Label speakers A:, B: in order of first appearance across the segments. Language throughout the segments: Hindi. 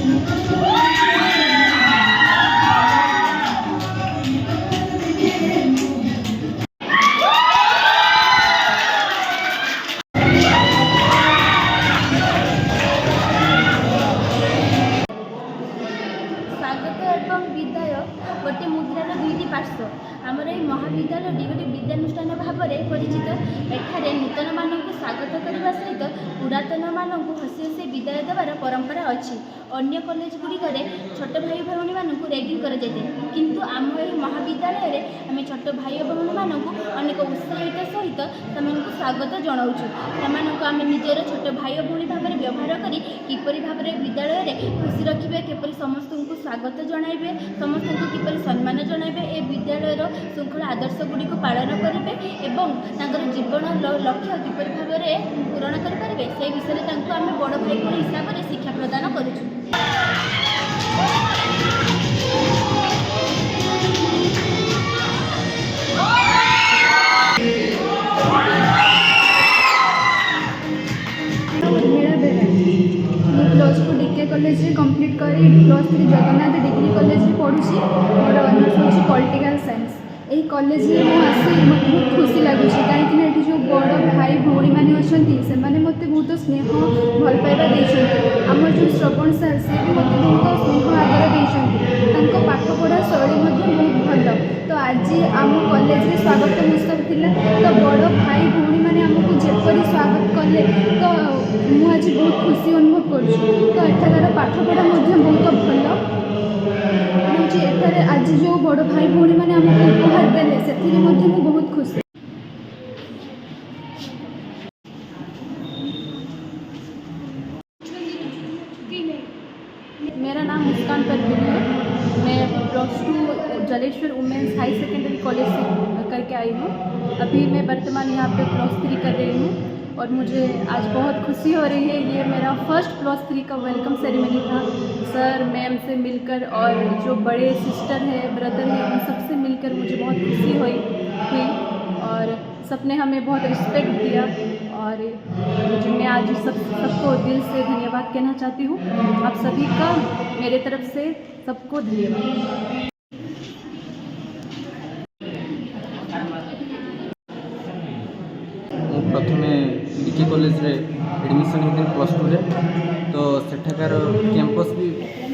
A: स्वागत एवं विदाय गोटे मुद्रार दुईटी पार्श्व आमर ये महाविद्यालय गोटे विद्यानुष्ठान भाव में परिचित। एठारे नूतन मानक स्वागत करने सहित पुरातन मानक हसी हसी विदाय देवार परंपरा अच्छी। अन्य कॉलेज गुड़िक छोट भाई भौणी मानक रैगिंग कर किंतु आम ये महाविद्यालय आम छोट भाई भौणी मानक अनेक उत्साहित सहित से स्वागत जनाऊँ। आम निजर छोट भाई भौणी भाव में व्यवहार करी किपरि भाव में विद्यालय खुशी रखिए, किपरि समस्त को स्वागत जनइबे, समस्त को किपरि सम्मान जनइबे, ए विद्यालय श्रृंखला आदर्श गुड़ी को पालन करेंगे और जीवन लक्ष्य किपरि भाव में पूरण करेंगे से विषय आम बड़ भाई भौणी हिसाब से शिक्षा प्रदान करूँ।
B: Plus two DK college complete करी plus three Jagannath degree college पढ़ुची। मोर ऑनर्स होची पॉलिटिकल साइंस। यही कॉलेज आसी मत बहुत खुशी लगुच कहीं जो बड़ भाई भौणी मैंने अच्छा से मत बहुत स्नेह भल पाइबा देते। आम जो श्रवण सार से भी मत बहुत स्नेह आदर देते। पाठ पढ़ा शैली बहुत भल। तो आज आम कॉलेज में स्वागत उत्सव थिला तो बड़ भाई भौणी मैंने आमको जेपरी स्वागत कले तो मुझे बहुत खुशी अनुभव कर। तो एठार पाठ पढ़ा बहुत भल एठार आज जो बड़ भाई भौणी मैंने आमको उपहार देले से बहुत खुशी।
C: मेरा नाम मुस्कान परवीन है। मैं plus two Jaleshwar women's high secondary college से करके आई हूँ। अभी मैं वर्तमान यहाँ पे प्लस 3 कर रही हूँ और मुझे आज बहुत खुशी हो रही है। ये मेरा फर्स्ट प्लस 3 का वेलकम सेरेमनी था। सर मैम से मिलकर और जो बड़े सिस्टर है ब्रदर है उन सब से मिलकर मुझे बहुत खुशी हुई और सबने हमें बहुत रिस्पेक्ट दिया और मैं आज सबको दिल से धन्यवाद कहना चाहती हूँ। आप सभी का मेरे तरफ से सबको धन्यवाद।
D: प्रथम डीके कॉलेज रे एडमिशन होती प्लस 2 रे तो सेठाकार कैंपस भी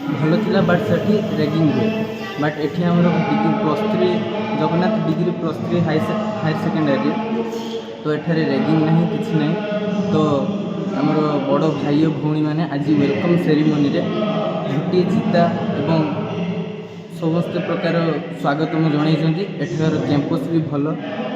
D: भल थिला बट सेठी रैगिंग हुए। बट एठी हमर degree plus 3 Jagannath degree plus 3 higher secondary तो एठारे रैगिंग नहीं किसी नहीं। तो आमर बड़ भाई भौणी मैंने आज वेलकम सेरेमनी रे झुटी चिता एवं समस्त प्रकार स्वागत जनई। एठार कैंपस भी भल।